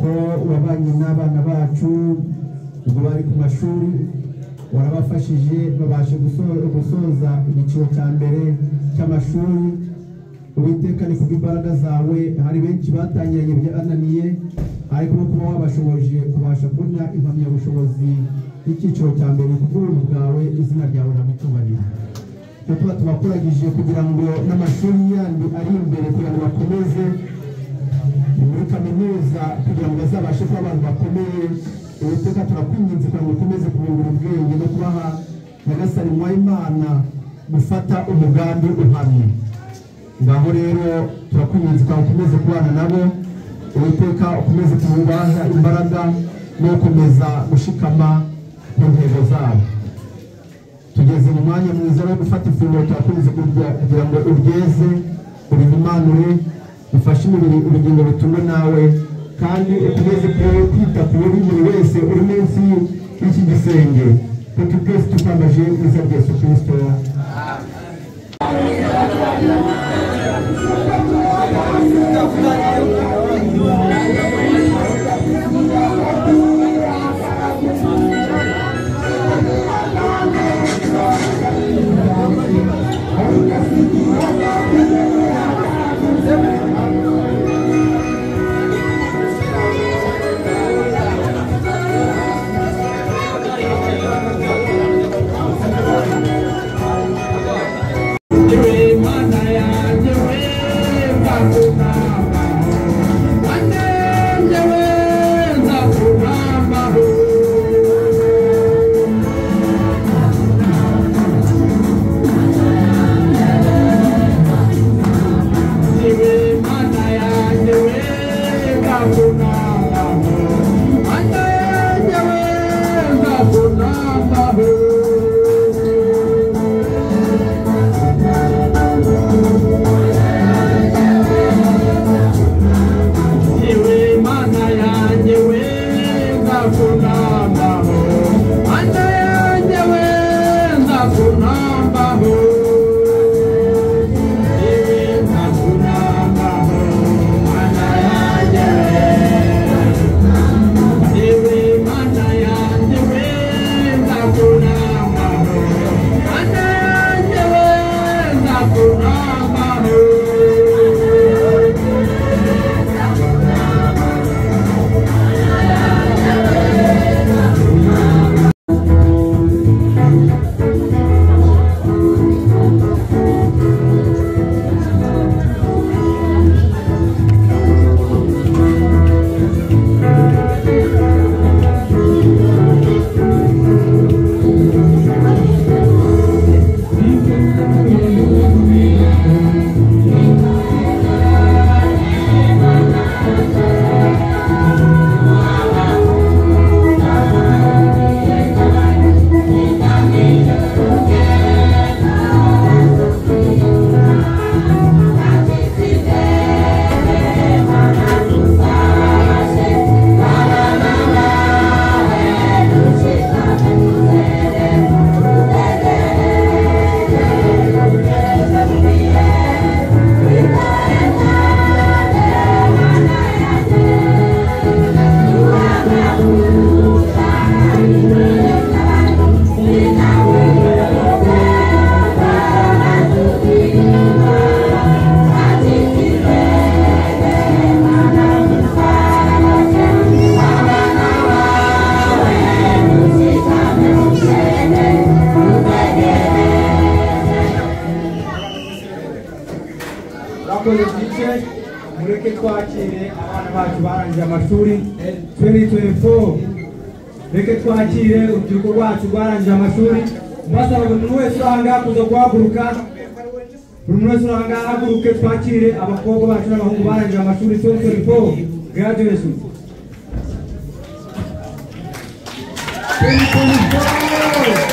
ko wabanye n'abana bacu ubwo bari ku mashuri warabafashije babashe gusoza igiciro cya mbere cy'amashuri. Uwiteka ni kubw'imbaraga zawe hari benshi batangiranye byananiye ariko no kuba wabashoboje kubasha kubona impamyabushobozi y'icyiciro cya mbere kubw'ubuntu bwawe izina ryawe riramucyubahira. Tuba tubakuragije kugira ngo n'amashuri yandi ari imbere kugira ngo bakomeze muri kaminuza kugira ngo bazabashe kuba abantu bakomeye. Uwiteka turakwinginze kugira ngo ukomeze kubungura ubwenge no kubaha nyagasani mwa Imana gufata umugambi uhamye. Ngaho rero turakwinginze kugira ngo ukomeze kubana nabo. Uwiteka ukomeze kububaha imbaraga no gukomeza gushikama ku ntego zabo. Tugeze mu mwanya mwiza wo gufata ifunguro turakunze kugira ngo uryeze urihimanure ufashe imibiri ubugingo butumwe nawe kandi ukomeze kwita ku buri wese uri munsi y'iki gisenge kuko twese tukwambaje izina rya Yesu Kristo. mureke twakire abana bacu barangije amashuri 2024. Reke twakire urubyiruko rwacu rwarangije amashuri. Mbasaba buri muntu wese uranga kuza guhaguruka. Buri muntu wese uranga haguruke twakire abakobwa bacu n'abahungu barangije amashuri 2024. Graduation. 2024.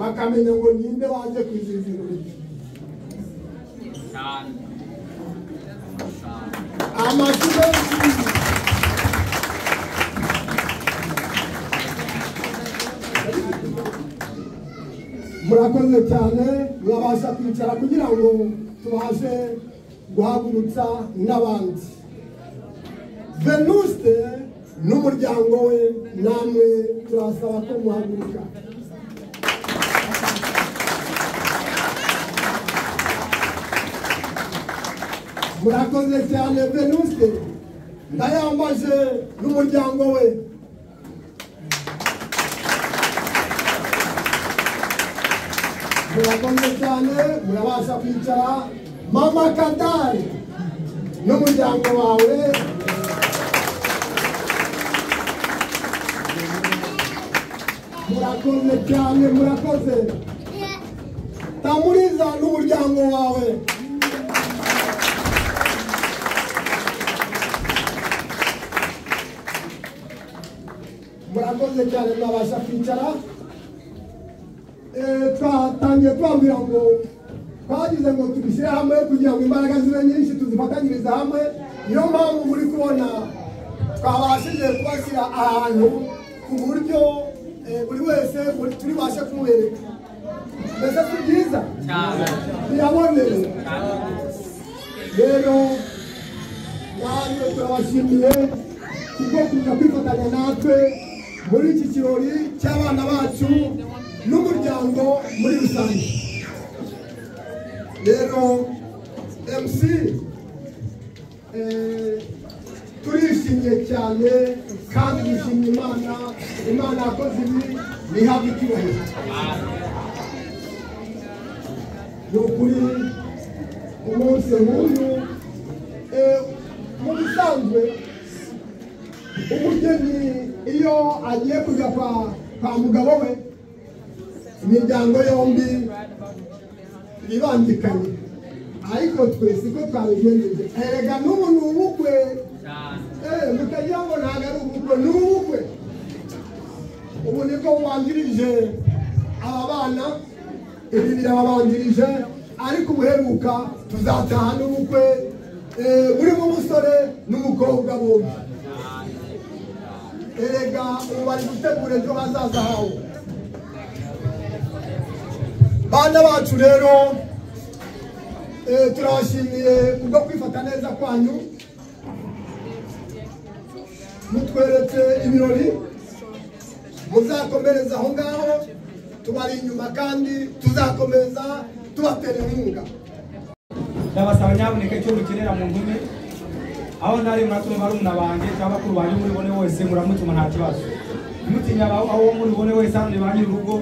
bakamenya ngo ninde waje kwizihiza ibirori. Amashuri murakoze cyane, mwabasha kwicara kugira ngo tubashe guhagurutsa n'abandi. Venuste n'umuryango we namwe turasaba ko muhaguruka. Murakoze cyane Venuste, ndayambaje n'umuryango we. Murakoze cyane, murabasha kwicara. Mama Kadari n'umuryango wawe. Murakoze cyane, murakoze. Tamuriza n'umuryango wawe. Murakoze cyane, mwabasha kwicara. Twatangiye twambwira ngo twagize ngo tubishyire hamwe kugira ngo imbaraga zibe nyinshi tuzifatanyirize hamwe. Niyo mpamvu muri kubona twabashije kubashyira ahantu ku buryo buri wese turi bashe kumubereka. Mbese si byiza biraboneye. Rero namwe turabashimiye kubwo kuza kwifatanya natwe muri iki kirori cy'abana bacu n'umuryango muri rusange. Rero MC turishimye cyane kandi dushimye Imana yakoze ibi nihabwe icyubahiro. Ni ukuri umunsi nk'uyu mu bisanzwe umugeni iyo agiye kujya kwa mugabo we imiryango yombi ibangikanye, ariko twese ko twabigenjeje. Erega n'ubu ni ubukwe, mutagira ngo ntabwo ari ubukwe, ni ubukwe. Ubu nibwo bubanjirije aba bana, ibi birababanjirije, ariko ubuheruka tuzataha n'ubukwe burimo umusore n'umukobwa bombi. Erega ubu bari gutegura ejo hazaza hawe. Bana bacu rero turabashimiye kubwo kwifata neza kwanyu, mutweretse ibirori, muzakomereza aho ngaho, tubari inyuma kandi tuzakomeza tubatera inkunga. Ndabasaba nyabuneka icyo mukenera mu nkumi, aho ntari muratuma barumuna banjye cyangwa bakuru banjye muri bone wese muramutuma nta kibazo. Mutinya aho muri bone wese hano banyu urugo,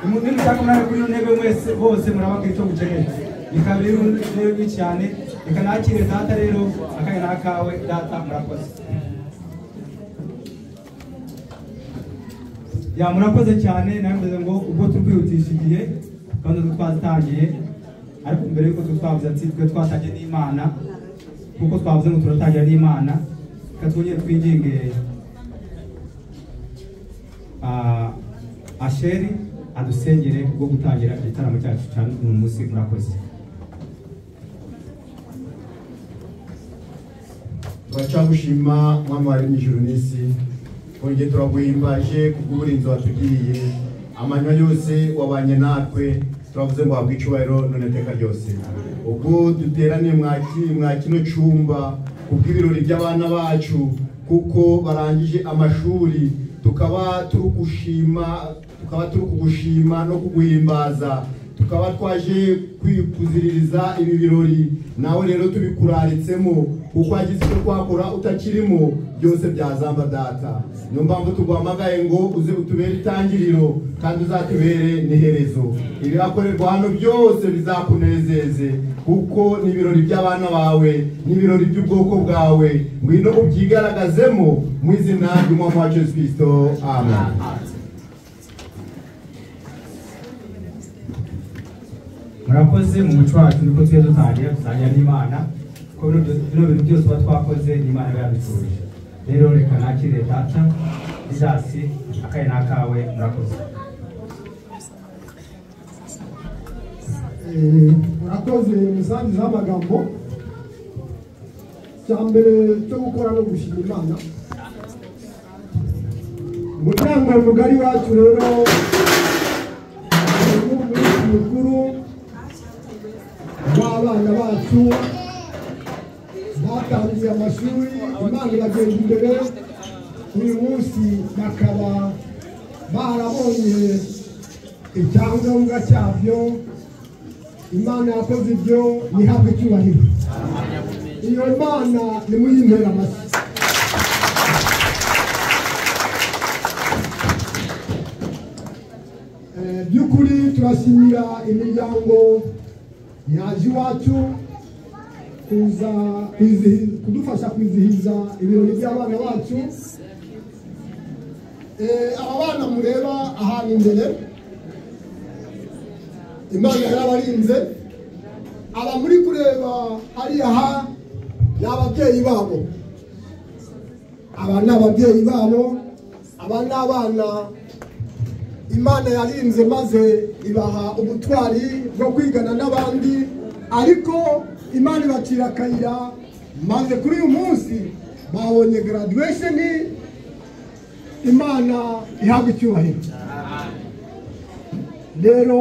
nimushaka murare kuri ntebe mwese bose murabakira icyo mukeneye. Bikaba rero cyane, reka nakire data rero akanya nakawe data murakoze. Ya murakoze cyane, nameze ngo ubwo turwihutisha igihe kandi twatangiye, ariko mbere yuko twavuze ati twe twatangiye n'Imana, kuko twavuze ngo turatangira n'Imana, katwongeye twinginge Asheri adusengere kubwo gutangira igitaramo cyacu cyane uyu munsi. Murakoze. Turacagushima mwami wari mw'ijuru n'isi, twongeye turaguhimbaje kubw'uburinzi watugiriye, amanywa yose wabanye natwe, turavuze ngo habwe icubahiro none iteka ryose. Ubwo duteraniye mwa kino cyumba kubw'ibirori by'abana bacu, kuko barangije amashuri, tukaba turi kugushima no kuguhimbaza, tukaba twaje kuziririza ibi birori. Nawe rero tubikuraritsemo, kuko hagize icyo twakora utakirimo byose byazamba data. Niyo mpamvu tuguhamagaye ngo uze utubere itangiriro kandi uzatubere n'iherezo. Ibihakorerwa hano byose bizakunezeze, kuko ni ibirori by'abana bawe, ni ibirori by'ubwoko bwawe. Ngwino ubyigaragazemo mu izina ry'umwami wacu Yesu Kristo, amen. Murakoze. Mu muco wacu niko tujya dutangira n'Imana, ko bino bintu byose tuba twakoze n'Imana yabituje. Rero reka nakire data Izasi akanya nakawe. Murakoze. murakoze umusangiza w'amagambo cya mbere cyo gukora no gushima Imana umuryango mugari wacu rero umunsi mukuru w'abana bacu batangiye amashuri Imana ibagenda imbere uyu munsi bakaba barabonye icyangombwa cyabyo Imana yakoze ibyo nihabwe icyubahiro iyo Imana nimuyimpera amashyi by'ukuri turashimira imiryango yaje iwacu kuza kudufasha kwizihiza ibirori by'abana bacu aba bana mureba ahantu imbere Imana yarabarinze aba muri kureba hariya ni ababyeyi babo aba ni ababyeyi babo aba ni abana Imana yarinze maze ibaha ubutwari bwo kwigana n'abandi ariko Imana ibacira akayira maze kuri uyu munsi babonye graduation Imana ihabwa icyubahiro rero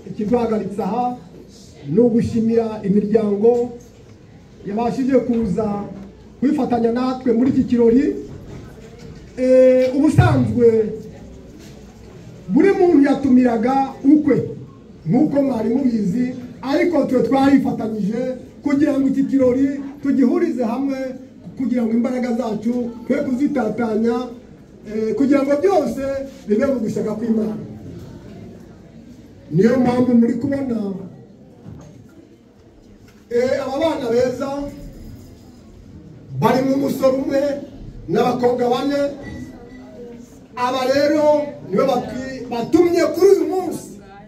ikiduhagaritse aha ni ugushimira imiryango yabashije kuza kwifatanya natwe muri iki kirori ubusanzwe buri muntu yatumiraga ukwe nk'uko mwari mubizi ariko twe twarifatanyije kugira ngo iki kirori tugihurize hamwe kugira ngo imbaraga zacu twe kuzitatanya kugira ngo byose bibe mu gushaka kw'Imana niyo mpamvu muri kubona aba bana beza bari mu musoro umwe n'abakobwa bane aba rero nibo batumye kuri uyu munsi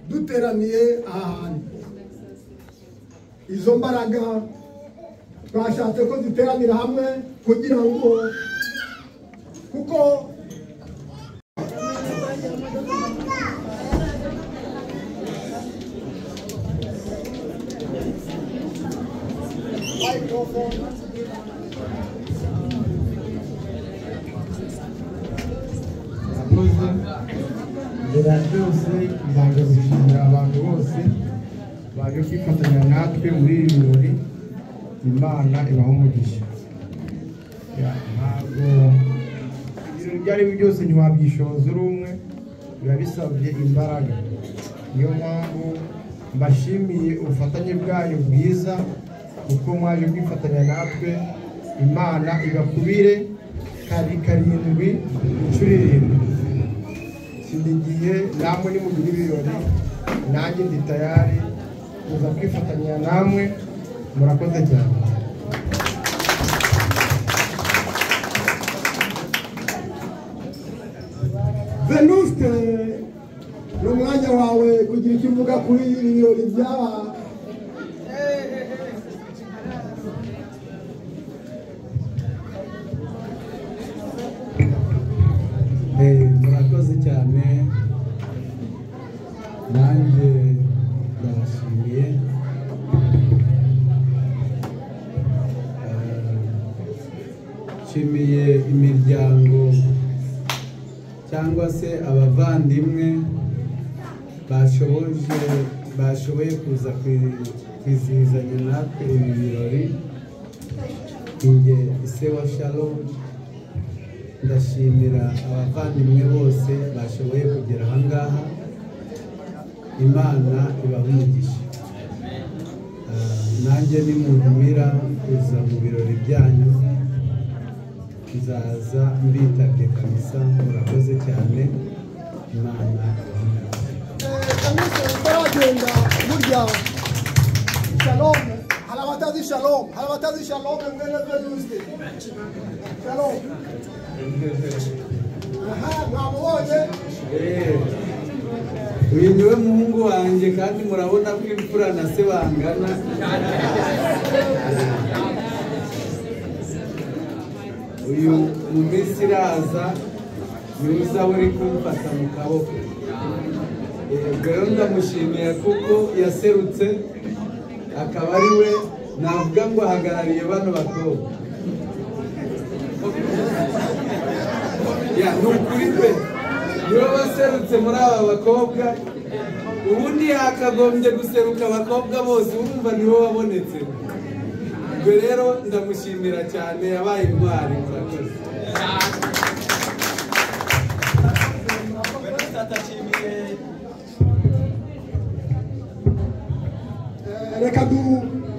duteraniye aha hantu izo mbaraga twashatse ko ziteranira hamwe kugira ngo kuko mbere ya byose mbanza gushimira abantu bose baje kwifatanya natwe muri ibi birori Imana ibaha umugisha ntabwo ibintu ibyo ari byo byose ntiwabyishoza uri umwe biba bisabye imbaraga niyo mpamvu mbashimiye ubufatanye bwanyu bwiza kuko mwaje kwifatanya natwe Imana igakubire karindwi inshuro 7 sindigiye namwe ni mu birori nanjye ndi tayari kuza kwifatanya namwe murakoze cyane Venuste n'umwanya wawe kugira icyo uvuga kuri ibi birori byaba murakoze cyane nanjye ndabashimiye nshimiye imiryango cyangwa se abavandimwe bashoboye kuza kwizihizanya natwe ibi birori inge ise wa Shalom ndashimira abavandimwe bose bashoboye kugera aha ngaha Imana ibaha umugisha nanjye nimuntumira kuza mu birori byanyu nzaza mbitabye kabisa murakoze cyane Imana ibaha umugisha baragenda burya Shalom hari abatazi Shalom mwene Venuste Shalom mwamubonye uyu niwe muhungu wanjye kandi murabona ko imfura na se bangana uyu mu minsi iraza niwe uzaba uri kumfata mu kaboko rero ndamushimiye kuko yaserutse akaba ari we navuga ngo ahagarariye bano bakobwa. Ni ukuri pe niwe waserutse muri aba bakobwa, ubundi hakagombye guseruka abakobwa bose, urumva niwe wabonetse. Ubwo rero ndamushimira cyane, yabaye intwari. Murakoze. Reka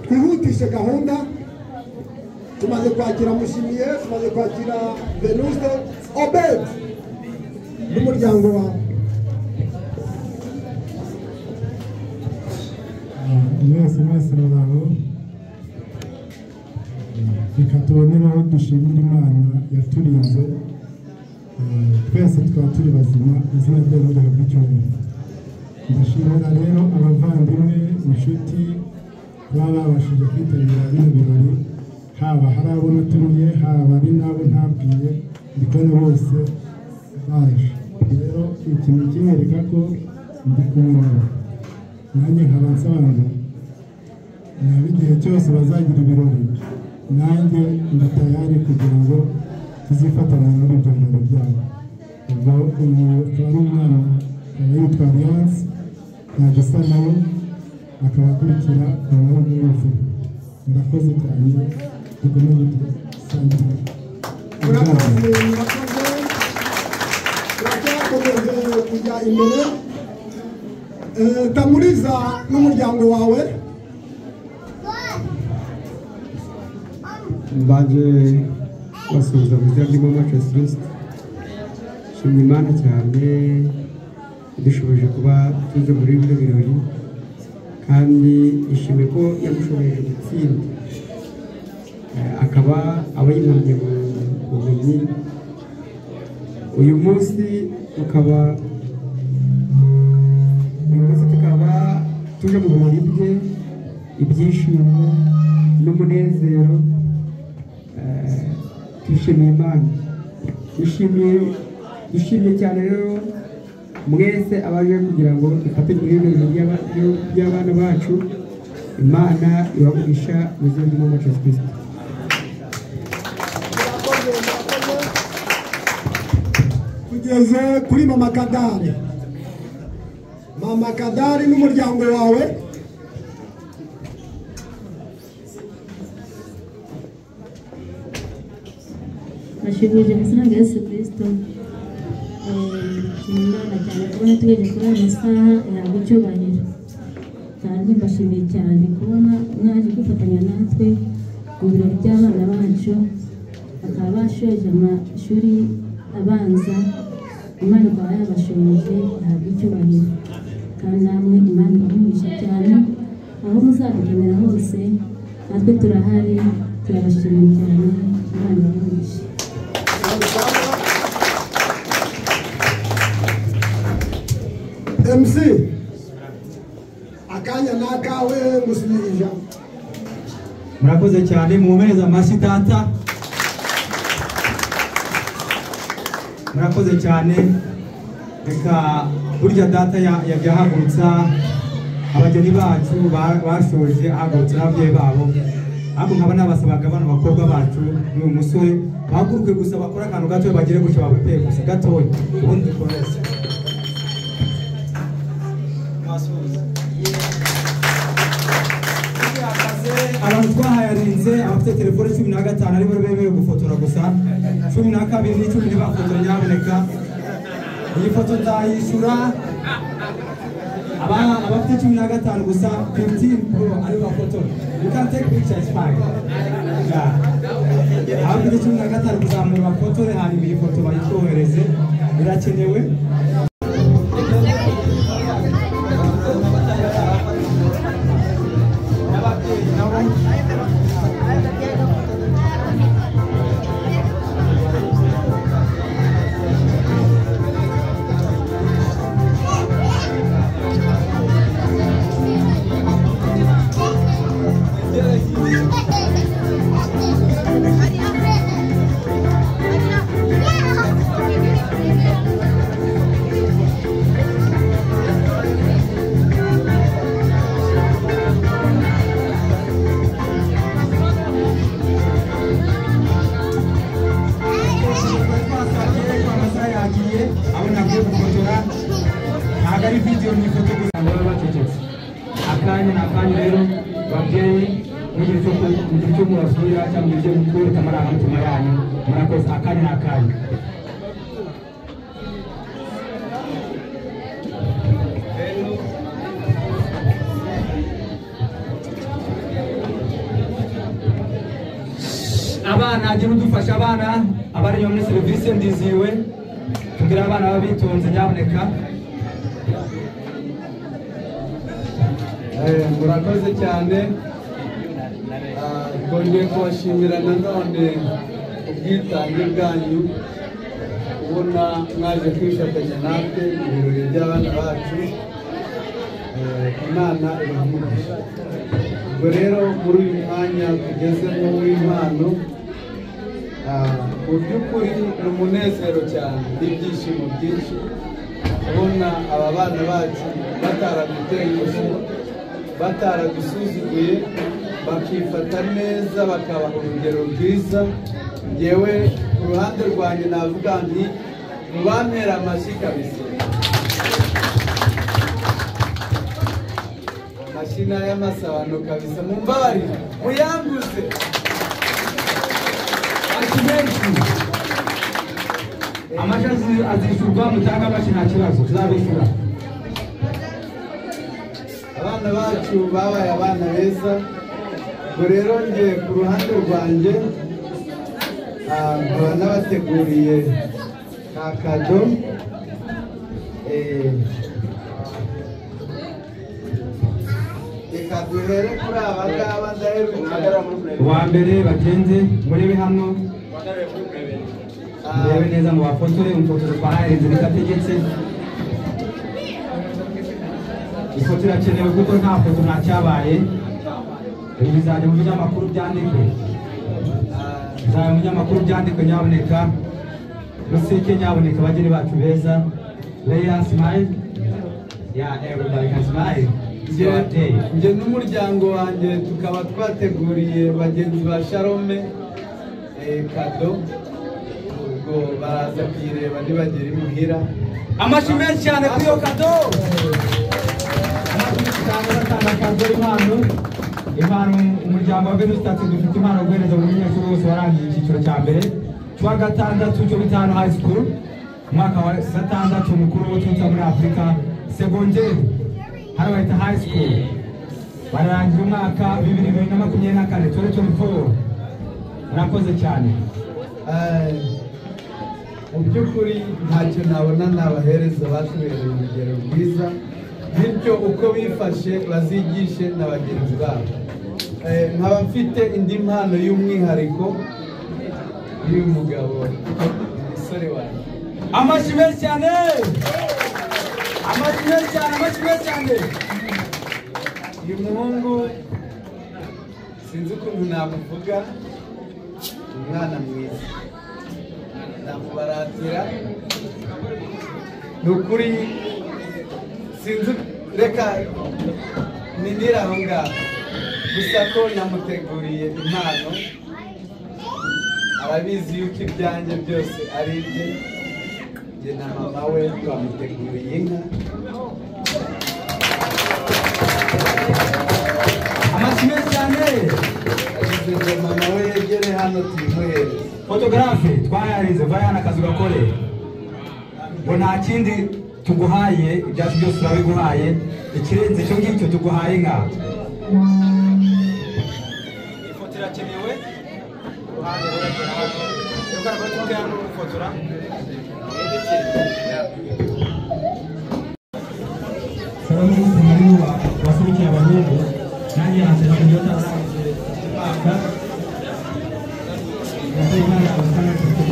twihutishe gahunda. Tumaze kwakira Mushimiye, tumaze kwakira Venuste, Obed n'umuryango wawe. mwese muraho. Reka tubonereho dushimira Imana yaturinze, twese tukaba turi bazima, izina ryayo rihabwe icyubahiro. Ndashimira rero abavandimwe, inshuti baba babashije kwitabira bino birori, haba hari abo natumiye, haba ari n'abo ntabwiye, ndikubona bose baje. Rero ikintu kinyereka ko ndi kumwe nabo, nanjye nkaba nsaba ngo igihe cyose bazagira ibirori, nanjye ndatayari kugira ngo tuzifatanya muri ibyo birori byabo. Ubwo uyu akaba ari umwana, akaba yitwa Alliance, ntagisa nawe, akaba akurikira abahungu bose. Murakoze cyane, dukomeze dusangire. Turacyakomeje kujya imbere. Tamuriza n'umuryango wawe. Mbanje basubiza mu izina ry'Imana Kristo. Shimira Imana cyane idushoboje kuba tuze muri bino birori, kandi ishime ko yadushoboje gutsinda, akaba abayimamye mu bumenyi. Uyu munsi tukaba tuje mu birori bye, ibyishimo n'umunezero. Twishimiye Imana, dushimiye cyane rero mwese abaje kugira ngo dufate muri bino birori by'abana bacu. Imana ibagurisha mu izina ry'Imana Kristo. Tugeze kuri Mama Kadari. Mama Kadari n'umuryango wawe. Nashimije mu izina rya Yesu Kristo. Imana cyane kubona tugejeje kuri aya masaha yahabwa icyubahiro. Kandi mbashimiye cyane kubona mwaje kwifatanya natwe mu birori by'abana bacu, bakaba bashoje amashuri abanza. Imana ikaba yabashoboje, yahabwa icyubahiro. Kandi namwe Imana ibamuhisha cyane, aho muzadukenera hose natwe turahari. Turabashimiye cyane, Imana ibamuhisha. MC akanya nakawe musubirija. Murakoze cyane, mumereza amashyi data. Murakoze cyane. Reka burya data yahagurutsa abageni bacu bashoje, ahagurutsa n'ababyeyi babo. Ahubwo nkaba nabasabaga bano bakobwa bacu n'uyu musore bahaguruke gusa bakora akantu gato bagere gutyo babapeye gusa gatoya, ubundi dukomeze. Abantu twahayarinze abafite telefone 15 aribo bemerewe gufotora gusa, 12 n'icumi ntibafotora nyaboneka. Iyi foto nzayishyura abafite 15 gusa, 15 pro aribo bafotora. You can take pictures fine. Abafite 15 kuzamura bafotore, hanyuma iyi foto bayitwohereze, birakenewe. mugihe cyo mubasura cyangwa mu gihe mukwereka amarangamutima yanyu murakoze akanya n'akanya. Abana agira udufasha abana abari muri serivisi ndiziwe kugira abana babitonze nyaboneka. Murakoze cyane. Twongeye kubashimira nanone ubwitange bwanyu ubona mwaje kwifatanya natwe mu birori by'abana bacu. Imana ibamugisha. Ubwo rero muri uyu mwanya tugezemo w'impano, mu by'ukuri ni umunezero cyane n'ibyishimo byinshi kubona aba bana bacu bataradutengushye, bataradusuzuguye, bakifata neza, bakabaha urugero rwiza. Yewe ku ruhande rwanjye navuga nti mubampera amashyi kabisa. Amashyi y'amasabano kabisa, mumbabarire muyanguze. Amashyi azishyurwa mutanga amashyi nta kibazo tuzabishyura. Abana bacu babaye abana beza. Ubwo rero njye ku ruhande rwanjye nkaba nabateguriye ka kado. Reka duhere kuri aba ngaba ndaheruka. Uwa mbere bagenze murebe hano, murebe neza mu bafotore, umufotozi twaharenze bitategetse. Ifoto irakenewe kuko nta foto nta cyabaye. Ibi bizajya mu binyamakuru byandikwe, bizajya mu binyamakuru byandikwe nyaboneka. Museke nyaboneka bageni bacu beza. Leya smile. Yeah, everybody can smile. Njye n'umuryango wanjye tukaba twateguriye bagenzi ba Shalome kado. Ubwo baraza kuyireba nibagera imuhira. Amashyi menshi cyane kuri iyo kado. Impano umuryango wa Venus Taxi dufite impano guhereza buri munyeshuri wose warangiye icyiciro cya mbere cya gatandatu cyo bitanu high school, umwaka wa gatandatu mukuru wo tuza muri Afurika, segonderi hano bahita high school, barangiye umwaka 2024 2024. Murakoze cyane. Mu by'ukuri ntacyo nabona nabahereza, batubereye urugero rwiza, bityo uko bifashe bazigishe na bagenzi babo. Nkaba mfite indi mpano y'umwihariko y'uyu mugabo, umusore wanjye. Amashyi menshi cyane, amashyi menshi cyane, amashyi menshi cyane. Uyu muhungu sinzi ukuntu namuvuga, umwana mwiza, ndamubaratira. Ni ukuri sinzi, reka ninire aho ngaho, gusa ko namuteguriye impano. Arabizi yuko ibyanjye byose ari ibye. Njye na mama we twamuteguriye inka. Amashyi menshi cyane. Agize mama we yegere hano tumuhereze. Fotografe twayarize vayana akazi gakore. Ngo nta kindi tuguhaye, ibyacu byose turabiguhaye, ikirenze icyo ngicyo tuguhaye inka. Ifoto irakenewe uruhande ruragera hano, rero kandi batuke hano gufotora. Salamu kumaliwa wasubikiye abanyego nanjye nasema kunyota rangi baka nasema na kufanya kitu